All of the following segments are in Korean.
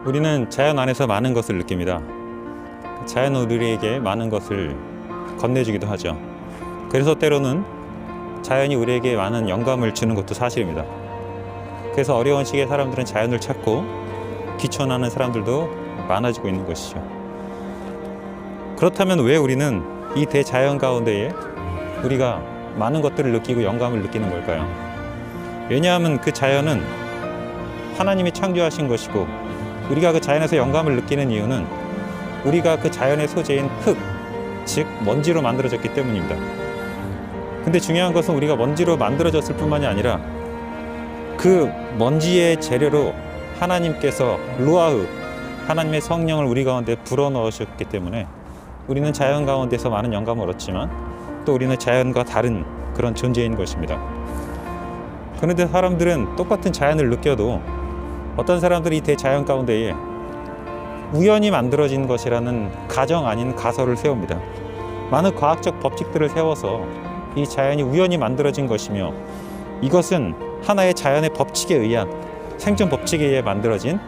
우리는 자연 안에서 많은 것을 느낍니다. 자연은 우리에게 많은 것을 건네주기도 하죠. 그래서 때로는 자연이 우리에게 많은 영감을 주는 것도 사실입니다. 그래서 어려운 시기에 사람들은 자연을 찾고 귀천하는 사람들도 많아지고 있는 것이죠. 그렇다면 왜 우리는 이 대자연 가운데에 우리가 많은 것들을 느끼고 영감을 느끼는 걸까요? 왜냐하면 그 자연은 하나님이 창조하신 것이고, 우리가 그 자연에서 영감을 느끼는 이유는 우리가 그 자연의 소재인 흙, 즉 먼지로 만들어졌기 때문입니다. 근데 중요한 것은 우리가 먼지로 만들어졌을 뿐만이 아니라 그 먼지의 재료로 하나님께서 루아흐, 하나님의 성령을 우리 가운데 불어넣으셨기 때문에 우리는 자연 가운데서 많은 영감을 얻지만 또 우리는 자연과 다른 그런 존재인 것입니다. 그런데 사람들은 똑같은 자연을 느껴도 어떤 사람들이 이 대자연 가운데에 우연히 만들어진 것이라는 가정 아닌 가설을 세웁니다. 많은 과학적 법칙들을 세워서 이 자연이 우연히 만들어진 것이며 이것은 하나의 자연의 법칙에 의한, 생존 법칙에 의해 만들어진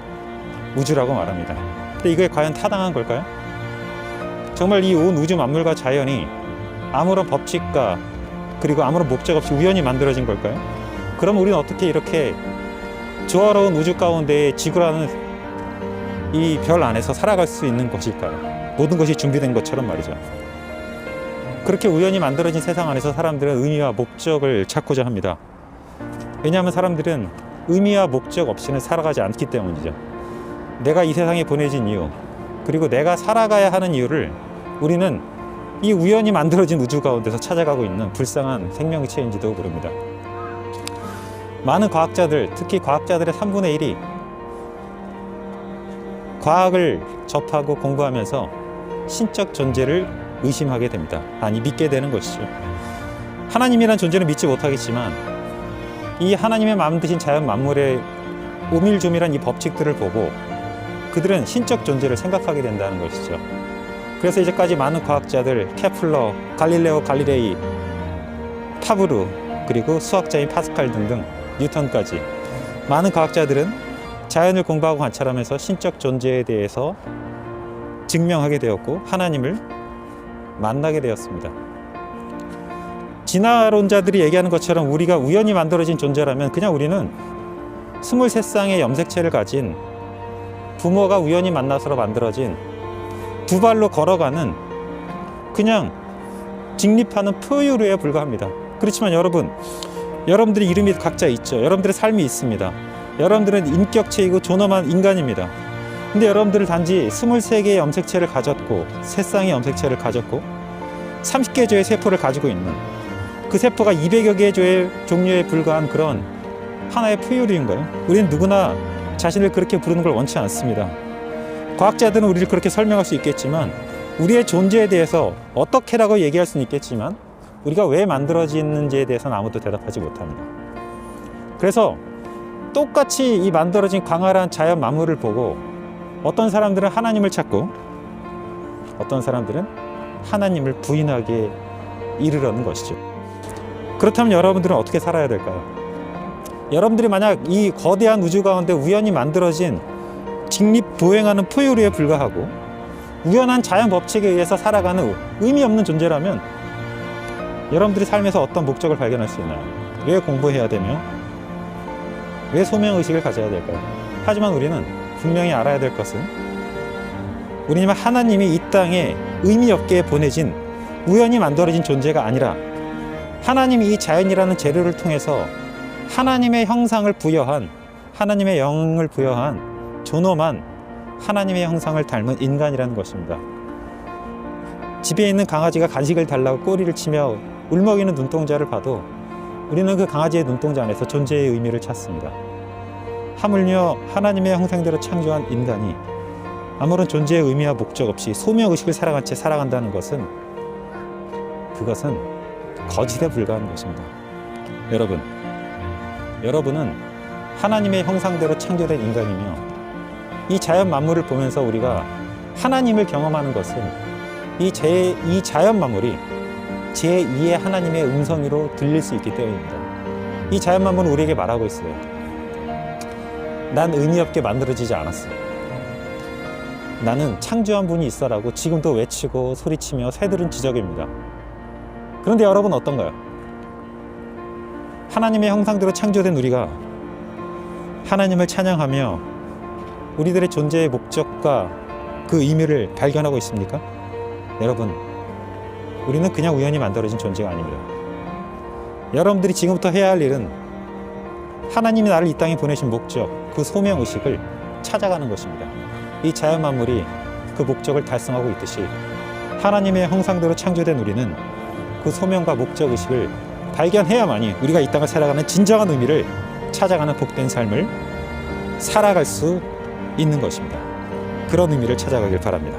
우주라고 말합니다. 근데 이게 과연 타당한 걸까요? 정말 이 온 우주 만물과 자연이 아무런 법칙과 그리고 아무런 목적 없이 우연히 만들어진 걸까요? 그럼 우리는 어떻게 이렇게 조화로운 우주 가운데 지구라는 이 별 안에서 살아갈 수 있는 것일까요? 모든 것이 준비된 것처럼 말이죠. 그렇게 우연히 만들어진 세상 안에서 사람들은 의미와 목적을 찾고자 합니다. 왜냐하면 사람들은 의미와 목적 없이는 살아가지 않기 때문이죠. 내가 이 세상에 보내진 이유, 그리고 내가 살아가야 하는 이유를 우리는 이 우연히 만들어진 우주 가운데서 찾아가고 있는 불쌍한 생명체인지도 모릅니다. 많은 과학자들, 특히 과학자들의 3분의 1이 과학을 접하고 공부하면서 신적 존재를 의심하게 됩니다. 아니, 믿게 되는 것이죠. 하나님이란 존재는 믿지 못하겠지만 이 하나님의 만드신 자연 만물의 오밀조밀한 이 법칙들을 보고 그들은 신적 존재를 생각하게 된다는 것이죠. 그래서 이제까지 많은 과학자들, 케플러, 갈릴레오 갈릴레이, 파브르, 그리고 수학자인 파스칼 등등 뉴턴까지 많은 과학자들은 자연을 공부하고 관찰하면서 신적 존재에 대해서 증명하게 되었고 하나님을 만나게 되었습니다. 진화론자들이 얘기하는 것처럼 우리가 우연히 만들어진 존재라면 그냥 우리는 23쌍의 염색체를 가진 부모가 우연히 만나서 만들어진 두 발로 걸어가는 그냥 직립하는 포유류에 불과합니다. 그렇지만 여러분들의 이름이 각자 있죠. 여러분들의 삶이 있습니다. 여러분들은 인격체이고 존엄한 인간입니다. 근데 여러분들은 단지 23개의 염색체를 가졌고 3쌍의 염색체를 가졌고 30개 조의 세포를 가지고 있는, 그 세포가 200여 개의 조의 종류에 불과한 그런 하나의 포유류인가요? 우리는 누구나 자신을 그렇게 부르는 걸 원치 않습니다. 과학자들은 우리를 그렇게 설명할 수 있겠지만 우리의 존재에 대해서 어떻게라고 얘기할 수는 있겠지만 우리가 왜 만들어지는지에 대해서는 아무도 대답하지 못합니다. 그래서 똑같이 이 만들어진 광활한 자연 만물을 보고 어떤 사람들은 하나님을 찾고 어떤 사람들은 하나님을 부인하게 이르려는 것이죠. 그렇다면 여러분들은 어떻게 살아야 될까요? 여러분들이 만약 이 거대한 우주 가운데 우연히 만들어진 직립보행하는 포유류에 불과하고 우연한 자연 법칙에 의해서 살아가는 의미 없는 존재라면 여러분들이 삶에서 어떤 목적을 발견할 수 있나요? 왜 공부해야 되며 왜 소명의식을 가져야 될까요? 하지만 우리는 분명히 알아야 될 것은 우리는 하나님이 이 땅에 의미 없게 보내진 우연히 만들어진 존재가 아니라 하나님이 이 자연이라는 재료를 통해서 하나님의 형상을 부여한, 하나님의 영을 부여한 존엄한 하나님의 형상을 닮은 인간이라는 것입니다. 집에 있는 강아지가 간식을 달라고 꼬리를 치며 울먹이는 눈동자를 봐도 우리는 그 강아지의 눈동자 안에서 존재의 의미를 찾습니다. 하물며 하나님의 형상대로 창조한 인간이 아무런 존재의 의미와 목적 없이 소명의식을 살아간 채 살아간다는 것은 그것은 거짓에 불과한 것입니다. 여러분은 하나님의 형상대로 창조된 인간이며 이 자연 만물을 보면서 우리가 하나님을 경험하는 것은 이 자연 만물이 제2의 하나님의 음성으로 들릴 수 있기 때문입니다. 이 자연 만물은 우리에게 말하고 있어요. 난 의미 없게 만들어지지 않았어. 나는 창조한 분이 있어라고 지금도 외치고 소리치며 새들은 지저귀입니다. 그런데 여러분 어떤가요? 하나님의 형상대로 창조된 우리가 하나님을 찬양하며 우리들의 존재의 목적과 그 의미를 발견하고 있습니까? 여러분, 우리는 그냥 우연히 만들어진 존재가 아닙니다. 여러분들이 지금부터 해야 할 일은 하나님이 나를 이 땅에 보내신 목적, 그 소명의식을 찾아가는 것입니다. 이 자연 만물이 그 목적을 달성하고 있듯이 하나님의 형상대로 창조된 우리는 그 소명과 목적의식을 발견해야만이 우리가 이 땅을 살아가는 진정한 의미를 찾아가는 복된 삶을 살아갈 수 있는 것입니다. 그런 의미를 찾아가길 바랍니다.